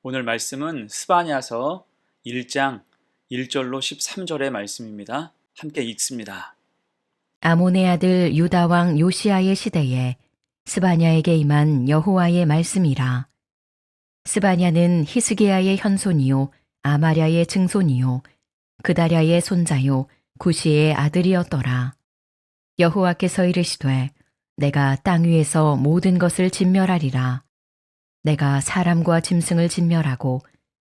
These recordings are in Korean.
오늘 말씀은 스바냐서 1장 1절로 13절의 말씀입니다. 함께 읽습니다. 아몬의 아들 유다 왕 요시야의 시대에 스바냐에게 임한 여호와의 말씀이라. 스바냐는 히스기야의 현손이요 아마랴의 증손이요 그다랴의 손자요 구시의 아들이었더라. 여호와께서 이르시되 내가 땅 위에서 모든 것을 진멸하리라. 내가 사람과 짐승을 진멸하고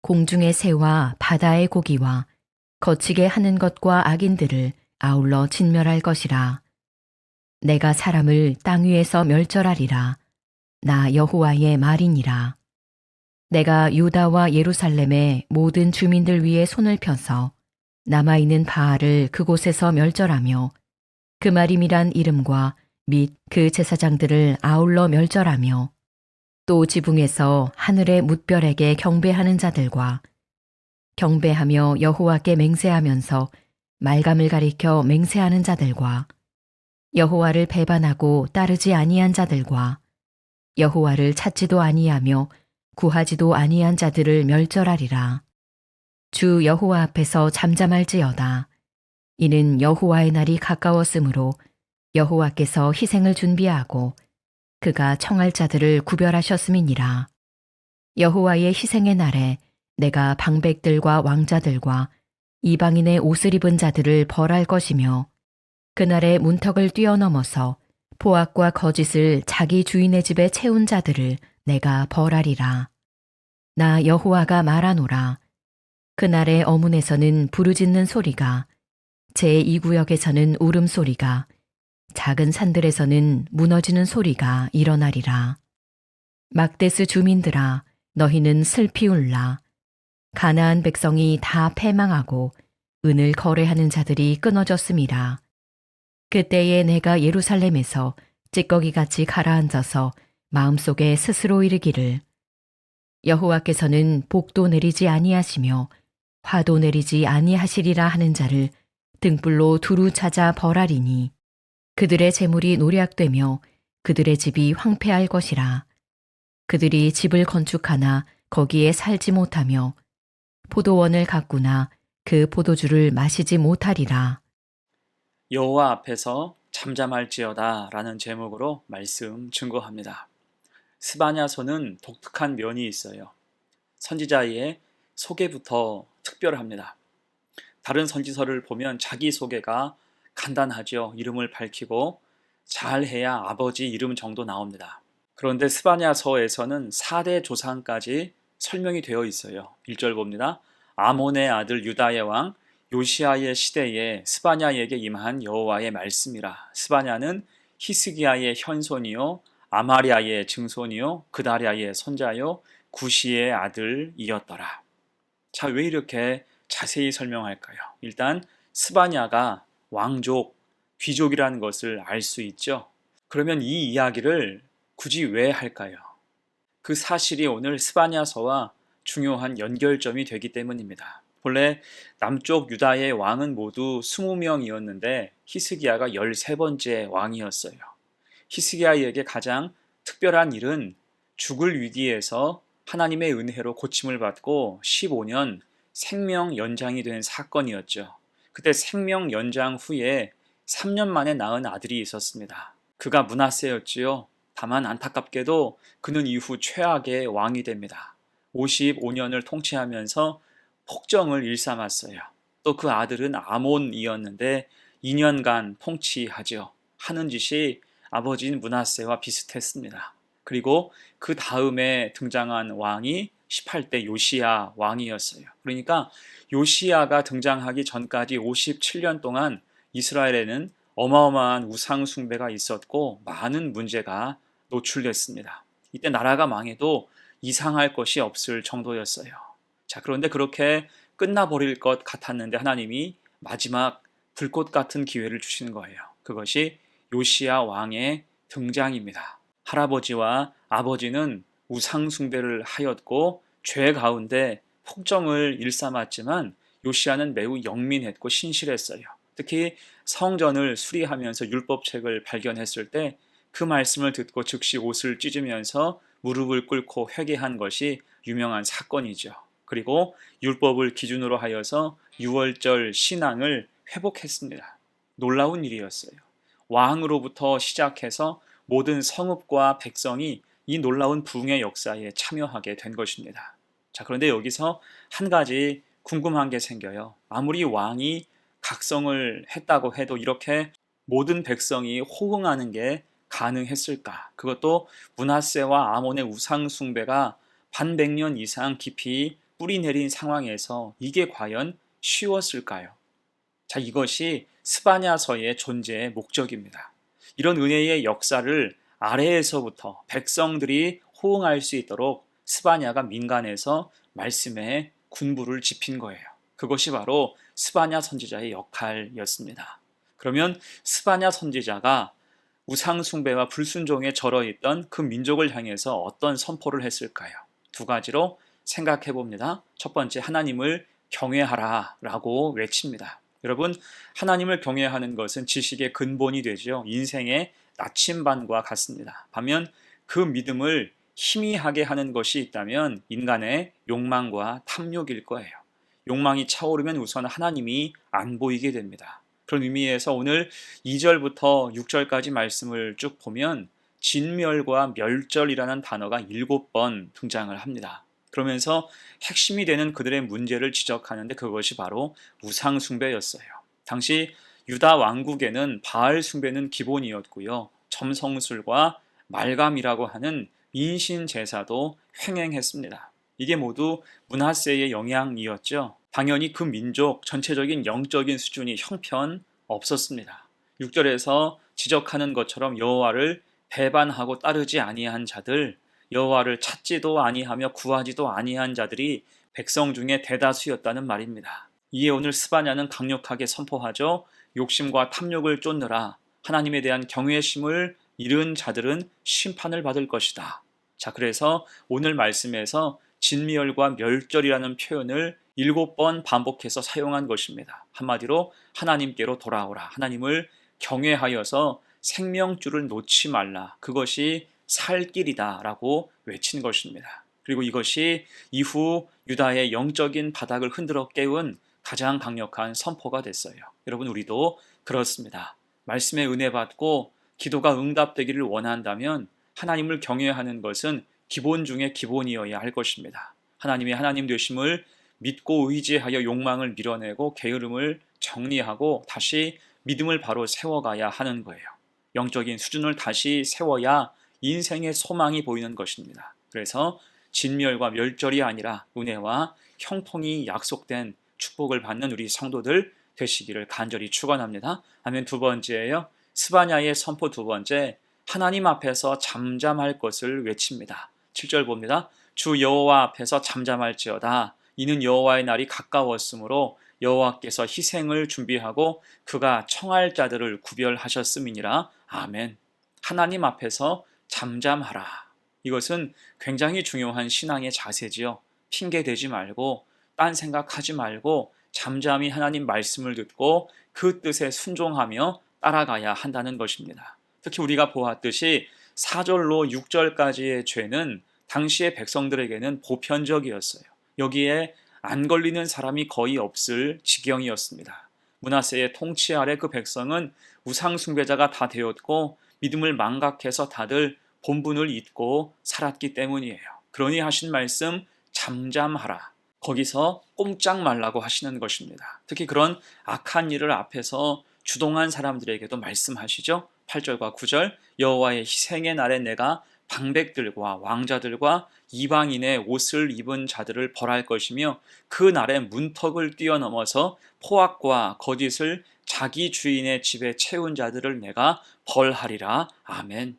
공중의 새와 바다의 고기와 거치게 하는 것과 악인들을 아울러 진멸할 것이라. 내가 사람을 땅 위에서 멸절하리라. 나 여호와의 말이니라. 내가 유다와 예루살렘의 모든 주민들 위에 손을 펴서 남아있는 바알을 그곳에서 멸절하며 그 마림이란 이름과 및 그 제사장들을 아울러 멸절하며 또 지붕에서 하늘의 뭇별에게 경배하는 자들과 경배하며 여호와께 맹세하면서 말감을 가리켜 맹세하는 자들과 여호와를 배반하고 따르지 아니한 자들과 여호와를 찾지도 아니하며 구하지도 아니한 자들을 멸절하리라. 주 여호와 앞에서 잠잠할지어다. 이는 여호와의 날이 가까웠으므로 여호와께서 희생을 준비하고 그가 청할 자들을 구별하셨음이니라. 여호와의 희생의 날에 내가 방백들과 왕자들과 이방인의 옷을 입은 자들을 벌할 것이며 그날의 문턱을 뛰어넘어서 포악과 거짓을 자기 주인의 집에 채운 자들을 내가 벌하리라. 나 여호와가 말하노라. 그날의 어문에서는 부르짖는 소리가, 제2구역에서는 울음소리가, 작은 산들에서는 무너지는 소리가 일어나리라. 막데스 주민들아, 너희는 슬피 울라. 가나안 백성이 다 패망하고 은을 거래하는 자들이 끊어졌음이라. 그때에 내가 예루살렘에서 찌꺼기같이 가라앉아서 마음속에 스스로 이르기를 여호와께서는 복도 내리지 아니하시며 화도 내리지 아니하시리라 하는 자를 등불로 두루 찾아 벌하리니 그들의 재물이 노략되며 그들의 집이 황폐할 것이라. 그들이 집을 건축하나 거기에 살지 못하며 포도원을 가꾸나 그 포도주를 마시지 못하리라. 여호와 앞에서 잠잠할지어다 라는 제목으로 말씀 증거합니다. 스바냐서는 독특한 면이 있어요. 선지자의 소개부터 특별합니다. 다른 선지서를 보면 자기소개가 간단하죠. 이름을 밝히고 잘해야 아버지 이름 정도 나옵니다. 그런데 스바냐서에서는 4대 조상까지 설명이 되어 있어요. 1절 봅니다. 아몬의 아들 유다의 왕 요시야의 시대에 스바냐에게 임한 여호와의 말씀이라. 스바냐는 히스기야의 현손이요 아마랴의 증손이요 그다랴의 손자요 구시의 아들이었더라. 자, 왜 이렇게 자세히 설명할까요? 일단 스바냐가 왕족, 귀족이라는 것을 알 수 있죠. 그러면 이 이야기를 굳이 왜 할까요? 그 사실이 오늘 스바냐서와 중요한 연결점이 되기 때문입니다. 본래 남쪽 유다의 왕은 모두 20명이었는데 히스기야가 13번째 왕이었어요. 히스기야에게 가장 특별한 일은 죽을 위기에서 하나님의 은혜로 고침을 받고 15년 생명 연장이 된 사건이었죠. 그때 생명 연장 후에 3년 만에 낳은 아들이 있었습니다. 그가 므낫세였지요. 다만 안타깝게도 그는 이후 최악의 왕이 됩니다. 55년을 통치하면서 폭정을 일삼았어요. 또 그 아들은 아몬이었는데 2년간 통치하죠. 하는 짓이 아버지인 므낫세와 비슷했습니다. 그리고 그 다음에 등장한 왕이 18대 요시야 왕이었어요. 그러니까 요시야가 등장하기 전까지 57년 동안 이스라엘에는 어마어마한 우상 숭배가 있었고 많은 문제가 노출됐습니다. 이때 나라가 망해도 이상할 것이 없을 정도였어요. 자, 그런데 그렇게 끝나버릴 것 같았는데 하나님이 마지막 불꽃 같은 기회를 주시는 거예요. 그것이 요시야 왕의 등장입니다. 할아버지와 아버지는 우상 숭배를 하였고 죄 가운데 폭정을 일삼았지만 요시야는 매우 영민했고 신실했어요. 특히 성전을 수리하면서 율법책을 발견했을 때 그 말씀을 듣고 즉시 옷을 찢으면서 무릎을 꿇고 회개한 것이 유명한 사건이죠. 그리고 율법을 기준으로 하여서 유월절 신앙을 회복했습니다. 놀라운 일이었어요. 왕으로부터 시작해서 모든 성읍과 백성이 이 놀라운 부흥의 역사에 참여하게 된 것입니다. 자, 그런데 여기서 한 가지 궁금한 게 생겨요. 아무리 왕이 각성을 했다고 해도 이렇게 모든 백성이 호응하는 게 가능했을까? 그것도 므낫세와 아몬의 우상 숭배가 반백년 이상 깊이 뿌리 내린 상황에서 이게 과연 쉬웠을까요? 자, 이것이 스바냐서의 존재의 목적입니다. 이런 은혜의 역사를 아래에서부터 백성들이 호응할 수 있도록 스바냐가 민간에서 말씀에 군부를 지핀 거예요. 그것이 바로 스바냐 선지자의 역할이었습니다. 그러면 스바냐 선지자가 우상 숭배와 불순종에 절어있던 그 민족을 향해서 어떤 선포를 했을까요? 두 가지로 생각해 봅니다. 첫 번째, 하나님을 경외하라 라고 외칩니다. 여러분, 하나님을 경외하는 것은 지식의 근본이 되죠. 인생의 나침반과 같습니다. 반면 그 믿음을 희미하게 하는 것이 있다면 인간의 욕망과 탐욕일 거예요. 욕망이 차오르면 우선 하나님이 안 보이게 됩니다. 그런 의미에서 오늘 2절부터 6절까지 말씀을 쭉 보면 진멸과 멸절이라는 단어가 7번 등장을 합니다. 그러면서 핵심이 되는 그들의 문제를 지적하는데 그것이 바로 우상 숭배였어요. 당시 유다 왕국에는 바알 숭배는 기본이었고요. 점성술과 말감이라고 하는 인신 제사도 횡행했습니다. 이게 모두 므낫세의 영향이었죠. 당연히 그 민족 전체적인 영적인 수준이 형편 없었습니다. 6절에서 지적하는 것처럼 여호와를 배반하고 따르지 아니한 자들, 여호와를 찾지도 아니하며 구하지도 아니한 자들이 백성 중에 대다수였다는 말입니다. 이에 오늘 스바냐는 강력하게 선포하죠. 욕심과 탐욕을 쫓느라 하나님에 대한 경외심을 잃은 자들은 심판을 받을 것이다. 자, 그래서 오늘 말씀에서 진멸과 멸절이라는 표현을 7번 반복해서 사용한 것입니다. 한마디로 하나님께로 돌아오라. 하나님을 경외하여서 생명줄을 놓지 말라. 그것이 살 길이다 라고 외친 것입니다. 그리고 이것이 이후 유다의 영적인 바닥을 흔들어 깨운 가장 강력한 선포가 됐어요. 여러분, 우리도 그렇습니다. 말씀에 은혜 받고 기도가 응답되기를 원한다면 하나님을 경외하는 것은 기본 중에 기본이어야 할 것입니다. 하나님의 하나님 되심을 믿고 의지하여 욕망을 밀어내고 게으름을 정리하고 다시 믿음을 바로 세워가야 하는 거예요. 영적인 수준을 다시 세워야 인생의 소망이 보이는 것입니다. 그래서 진멸과 멸절이 아니라 은혜와 형통이 약속된 축복을 받는 우리 성도들 되시기를 간절히 축원합니다. 아멘. 두 번째예요. 스바냐의 선포 두 번째, 하나님 앞에서 잠잠할 것을 외칩니다. 7절 봅니다. 주 여호와 앞에서 잠잠할지어다. 이는 여호와의 날이 가까웠으므로 여호와께서 희생을 준비하고 그가 청할 자들을 구별하셨음이니라. 아멘. 하나님 앞에서 잠잠하라. 이것은 굉장히 중요한 신앙의 자세지요. 핑계 대지 말고 딴 생각하지 말고 잠잠히 하나님 말씀을 듣고 그 뜻에 순종하며 따라가야 한다는 것입니다. 특히 우리가 보았듯이 4절로 6절까지의 죄는 당시의 백성들에게는 보편적이었어요. 여기에 안 걸리는 사람이 거의 없을 지경이었습니다. 므낫세의 통치 아래 그 백성은 우상 숭배자가 다 되었고 믿음을 망각해서 다들 본분을 잊고 살았기 때문이에요. 그러니 하신 말씀 잠잠하라. 거기서 꼼짝 말라고 하시는 것입니다. 특히 그런 악한 일을 앞에서 주동한 사람들에게도 말씀하시죠. 8절과 9절 여호와의 희생의 날에 내가 방백들과 왕자들과 이방인의 옷을 입은 자들을 벌할 것이며 그 날에 문턱을 뛰어넘어서 포악과 거짓을 자기 주인의 집에 채운 자들을 내가 벌하리라. 아멘.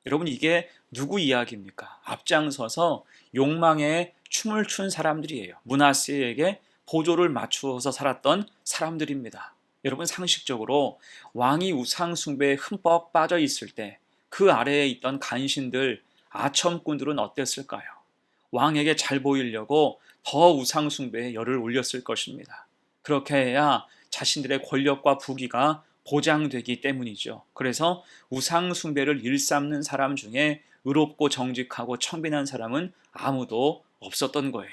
여러분, 이게 누구 이야기입니까? 앞장서서 욕망에 춤을 춘 사람들이에요. 므낫세에게 보조를 맞추어서 살았던 사람들입니다. 여러분, 상식적으로 왕이 우상 숭배에 흠뻑 빠져 있을 때 그 아래에 있던 간신들, 아첨꾼들은 어땠을까요? 왕에게 잘 보이려고 더 우상 숭배에 열을 올렸을 것입니다. 그렇게 해야 자신들의 권력과 부귀가 보장되기 때문이죠. 그래서 우상 숭배를 일삼는 사람 중에 의롭고 정직하고 청빈한 사람은 아무도 없었던 거예요.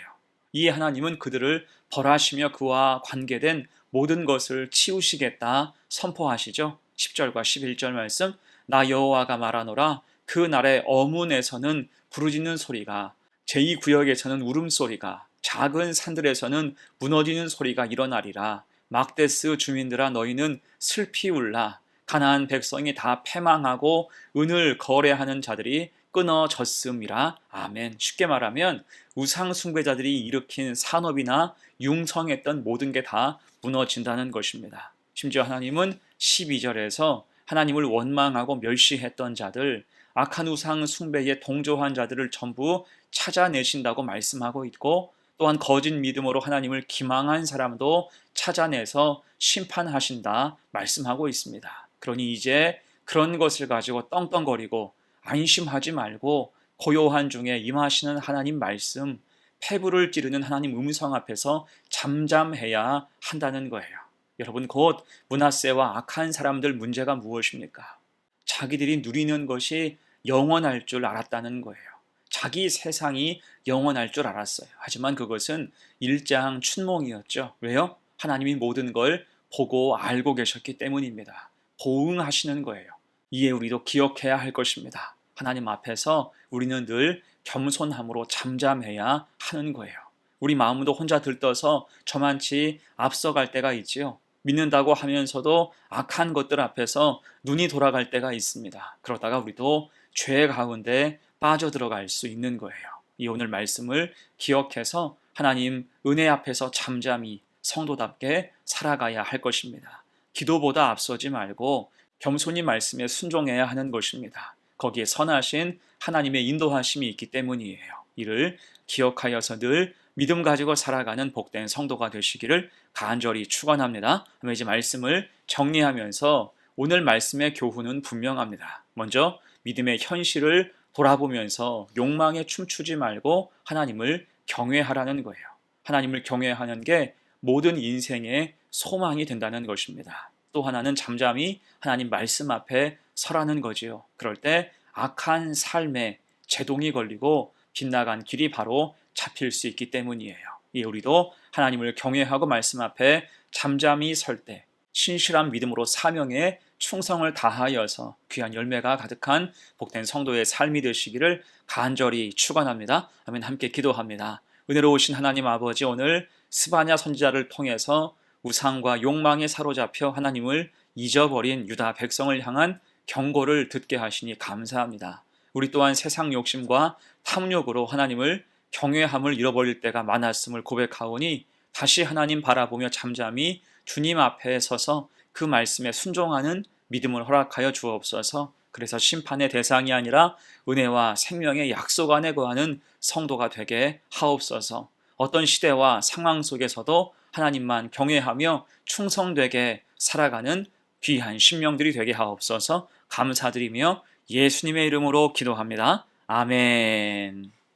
이에 하나님은 그들을 벌하시며 그와 관계된 모든 것을 치우시겠다 선포하시죠. 10절과 11절 말씀, 나 여호와가 말하노라. 그 날에 어문에서는 부르짖는 소리가, 제2구역에서는 울음소리가, 작은 산들에서는 무너지는 소리가 일어나리라. 막데스 주민들아, 너희는 슬피 울라. 가나안 백성이 다 패망하고 은을 거래하는 자들이 끊어졌음이라. 아멘. 쉽게 말하면 우상 숭배자들이 일으킨 산업이나 융성했던 모든 게 다 무너진다는 것입니다. 심지어 하나님은 12절에서 하나님을 원망하고 멸시했던 자들, 악한 우상 숭배에 동조한 자들을 전부 찾아내신다고 말씀하고 있고, 또한 거짓 믿음으로 하나님을 기망한 사람도 찾아내서 심판하신다 말씀하고 있습니다. 그러니 이제 그런 것을 가지고 떵떵거리고 안심하지 말고 고요한 중에 임하시는 하나님 말씀, 폐부를 찌르는 하나님 음성 앞에서 잠잠해야 한다는 거예요. 여러분, 곧 므낫세와 악한 사람들 문제가 무엇입니까? 자기들이 누리는 것이 영원할 줄 알았다는 거예요. 자기 세상이 영원할 줄 알았어요. 하지만 그것은 일장 춘몽이었죠. 왜요? 하나님이 모든 걸 보고 알고 계셨기 때문입니다. 보응하시는 거예요. 이에 우리도 기억해야 할 것입니다. 하나님 앞에서 우리는 늘 겸손함으로 잠잠해야 하는 거예요. 우리 마음도 혼자 들떠서 저만치 앞서갈 때가 있지요. 믿는다고 하면서도 악한 것들 앞에서 눈이 돌아갈 때가 있습니다. 그러다가 우리도 죄 가운데 빠져들어갈 수 있는 거예요. 이 오늘 말씀을 기억해서 하나님 은혜 앞에서 잠잠히 성도답게 살아가야 할 것입니다. 기도보다 앞서지 말고 겸손히 말씀에 순종해야 하는 것입니다. 거기에 선하신 하나님의 인도하심이 있기 때문이에요. 이를 기억하여서 늘 믿음 가지고 살아가는 복된 성도가 되시기를 간절히 축원합니다. 그럼 이제 말씀을 정리하면서 오늘 말씀의 교훈은 분명합니다. 먼저 믿음의 현실을 돌아보면서 욕망에 춤추지 말고 하나님을 경외하라는 거예요. 하나님을 경외하는 게 모든 인생의 소망이 된다는 것입니다. 또 하나는 잠잠히 하나님 말씀 앞에 서라는 거지요. 그럴 때 악한 삶에 제동이 걸리고 빗나간 길이 바로 잡힐 수 있기 때문이에요. 이 우리도 하나님을 경외하고 말씀 앞에 잠잠히 설 때 신실한 믿음으로 사명에 충성을 다하여서 귀한 열매가 가득한 복된 성도의 삶이 되시기를 간절히 축원합니다. 아멘. 함께 기도합니다. 은혜로우신 하나님 아버지, 오늘 스바냐 선지자를 통해서 우상과 욕망에 사로잡혀 하나님을 잊어버린 유다 백성을 향한 경고를 듣게 하시니 감사합니다. 우리 또한 세상 욕심과 탐욕으로 하나님을 경외함을 잃어버릴 때가 많았음을 고백하오니 다시 하나님 바라보며 잠잠히 주님 앞에 서서 그 말씀에 순종하는 믿음을 허락하여 주옵소서. 그래서 심판의 대상이 아니라 은혜와 생명의 약속 안에 거하는 성도가 되게 하옵소서. 어떤 시대와 상황 속에서도 하나님만 경외하며 충성되게 살아가는 귀한 심령들이 되게 하옵소서. 감사드리며 예수님의 이름으로 기도합니다. 아멘.